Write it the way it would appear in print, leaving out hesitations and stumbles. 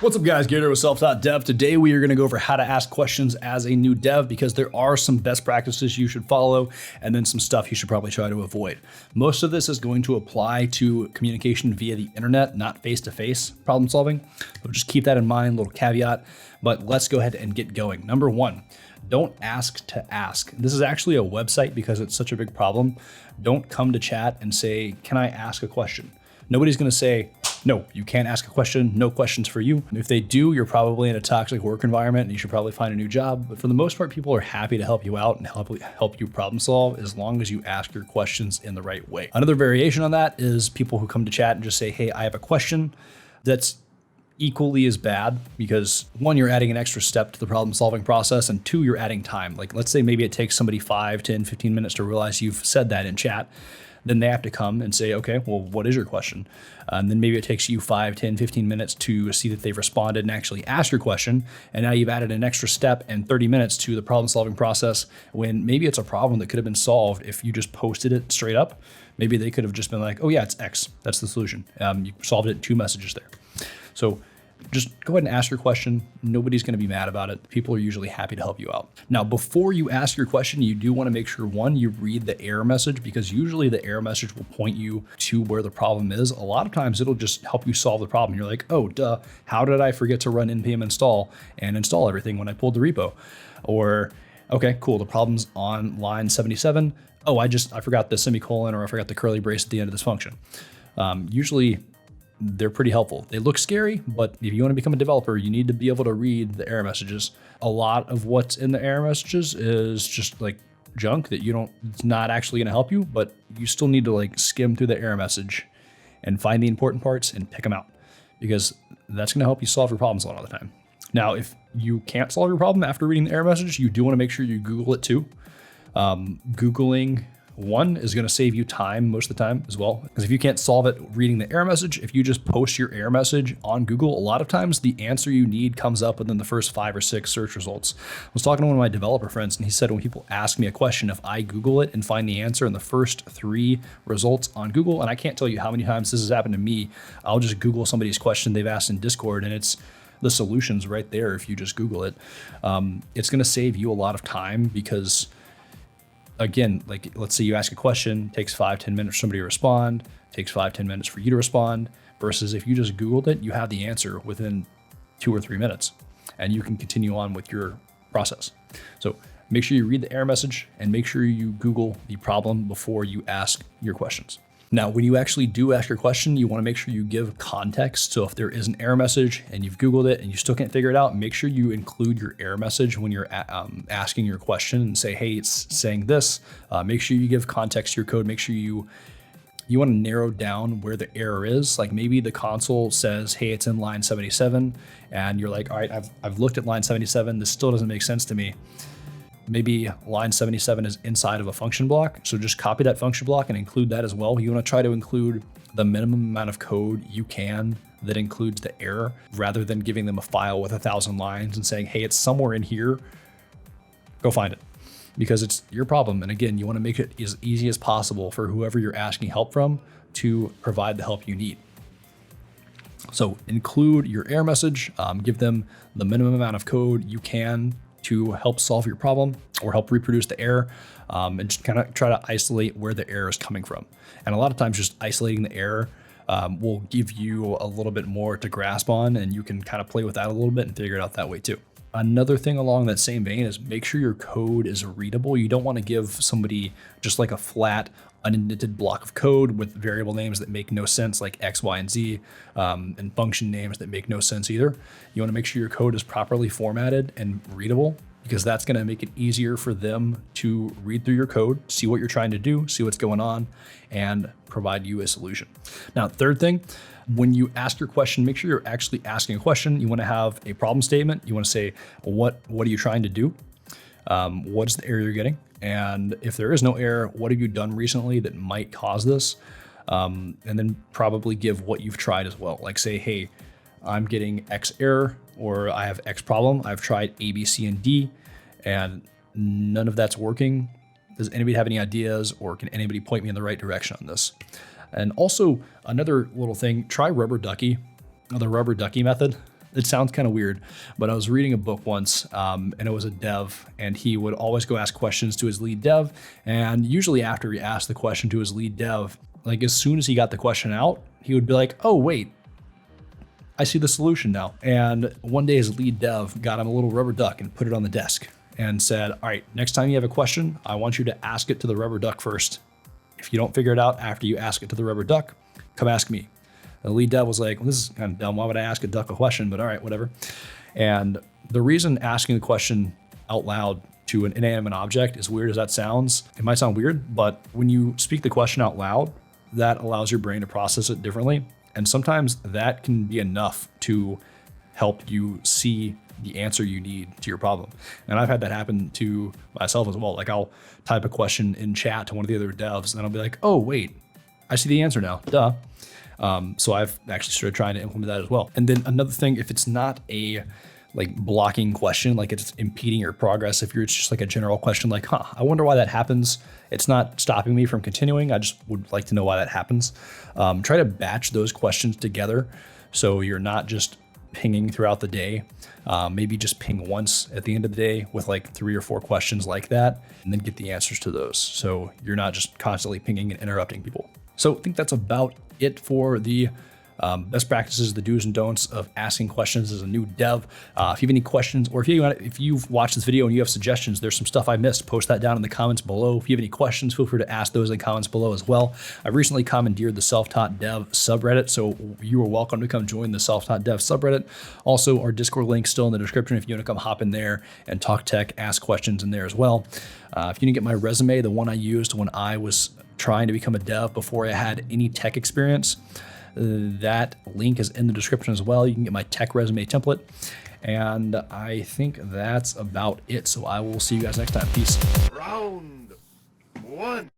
What's up guys, Gator with SelfTaughtDev. Today we are going to go over how to ask questions as a new dev because there are some best practices you should follow and then some stuff you should probably try to avoid. Most of this is going to apply to communication via the internet, not face-to-face problem solving. So just keep that in mind, little caveat, but let's go ahead and get going. Number one, don't ask to ask. This is actually a website because it's such a big problem. Don't come to chat and say, can I ask a question? Nobody's going to say, no, you can't ask a question, no questions for you. If they do, you're probably in a toxic work environment and you should probably find a new job. But for the most part, people are happy to help you out and help you problem solve as long as you ask your questions in the right way. Another variation on that is people who come to chat and just say, hey, I have a question. That's equally as bad because one, you're adding an extra step to the problem solving process, and two, you're adding time. Like let's say maybe it takes somebody 5, 10, 15 minutes to realize you've said that in chat. Then they have to come and say, okay, well, what is your question? And then maybe it takes you 5, 10, 15 minutes to see that they've responded and actually ask your question. And now you've added an extra step and 30 minutes to the problem solving process when maybe it's a problem that could have been solved if you just posted it straight up. Maybe they could have just been like, oh yeah, it's X, that's the solution. You solved it in 2 messages there. So just go ahead and ask your question. Nobody's going to be mad about it. People are usually happy to help you out. Now, before you ask your question, you do want to make sure, one, you read the error message because usually the error message will point you to where the problem is. A lot of times it'll just help you solve the problem. You're like, oh, duh, how did I forget to run npm install and install everything when I pulled the repo? Or, okay, cool, the problem's on line 77. Oh, I forgot the semicolon or I forgot the curly brace at the end of this function. Usually, they're pretty helpful. They look scary, but if you want to become a developer, you need to be able to read the error messages. A lot of what's in the error messages is just like junk that it's not actually going to help you, but you still need to like skim through the error message and find the important parts and pick them out because that's going to help you solve your problems a lot of the time. Now, if you can't solve your problem after reading the error message, you do want to make sure you Google it too. Googling one is going to save you time most of the time as well. Because if you can't solve it reading the error message, if you just post your error message on Google, a lot of times the answer you need comes up within the first 5 or 6 search results. I was talking to one of my developer friends and he said when people ask me a question, if I Google it and find the answer in the first 3 results on Google, and I can't tell you how many times this has happened to me, I'll just Google somebody's question they've asked in Discord and it's the solutions right there if you just Google it. It's going to save you a lot of time because again, like let's say you ask a question, takes 5, 10 minutes for somebody to respond, takes 5, 10 minutes for you to respond, versus if you just Googled it, you have the answer within 2 or 3 minutes and you can continue on with your process. So make sure you read the error message and make sure you Google the problem before you ask your questions. Now, when you actually do ask your question, you want to make sure you give context. So if there is an error message and you've Googled it and you still can't figure it out, make sure you include your error message when you're asking your question and say, hey, it's saying this. Make sure you give context to your code. Make sure you want to narrow down where the error is. Like maybe the console says, hey, it's in line 77. And you're like, all right, I've looked at line 77. This still doesn't make sense to me. Maybe line 77 is inside of a function block. So just copy that function block and include that as well. You want to try to include the minimum amount of code you can that includes the error rather than giving them a file with 1,000 lines and saying, hey, it's somewhere in here, go find it. Because it's your problem. And again, you want to make it as easy as possible for whoever you're asking help from to provide the help you need. So include your error message, give them the minimum amount of code you can to help solve your problem or help reproduce the error, and just kind of try to isolate where the error is coming from. And a lot of times just isolating the error will give you a little bit more to grasp on, and you can kind of play with that a little bit and figure it out that way too. Another thing along that same vein is make sure your code is readable. You don't want to give somebody just like a flat, unindented block of code with variable names that make no sense, like X, Y, and Z, and function names that make no sense either. You want to make sure your code is properly formatted and readable because that's going to make it easier for them to read through your code, see what you're trying to do, see what's going on, and provide you a solution. Now, third thing, when you ask your question, make sure you're actually asking a question. You want to have a problem statement. You want to say, what are you trying to do? What's the error you're getting? And if there is no error, what have you done recently that might cause this? And then probably give what you've tried as well. Like say, hey, I'm getting X error or I have X problem. I've tried A, B, C, and D, and none of that's working. Does anybody have any ideas or can anybody point me in the right direction on this? And also another little thing, try rubber ducky, the rubber ducky method. It sounds kind of weird, but I was reading a book once, and it was a dev, and he would always go ask questions to his lead dev. And usually after he asked the question to his lead dev, like as soon as he got the question out, he would be like, oh, wait, I see the solution now. And one day his lead dev got him a little rubber duck and put it on the desk and said, all right, next time you have a question, I want you to ask it to the rubber duck first. If you don't figure it out after you ask it to the rubber duck, come ask me. The lead dev was like, well, this is kind of dumb. Why would I ask a duck a question? But all right, whatever. And the reason asking the question out loud to an inanimate object, as weird as that sounds, it might sound weird, but when you speak the question out loud, that allows your brain to process it differently. And sometimes that can be enough to help you see the answer you need to your problem. And I've had that happen to myself as well. Like I'll type a question in chat to one of the other devs and I'll be like, oh, wait, I see the answer now, duh. So I've actually started trying to implement that as well. And then another thing, if it's not a like blocking question, like it's impeding your progress, if you're just like a general question, like, I wonder why that happens. It's not stopping me from continuing. I just would like to know why that happens. Try to batch those questions together so you're not just pinging throughout the day. Maybe just ping once at the end of the day with like 3 or 4 questions like that, and then get the answers to those. So you're not just constantly pinging and interrupting people. So I think that's about it for the best practices, the do's and don'ts of asking questions as a new dev. If you have any questions, or if you've watched this video and you have suggestions, there's some stuff I missed, post that down in the comments below. If you have any questions, feel free to ask those in the comments below as well. I recently commandeered the SelfTaughtDev subreddit, so you are welcome to come join the SelfTaughtDev subreddit. Also, our Discord link still in the description if you want to come hop in there and talk tech, ask questions in there as well. If you didn't get my resume, the one I used when I was trying to become a dev before I had any tech experience, that link is in the description as well. You can get my tech resume template. And I think that's about it. So I will see you guys next time. Peace. Round 1.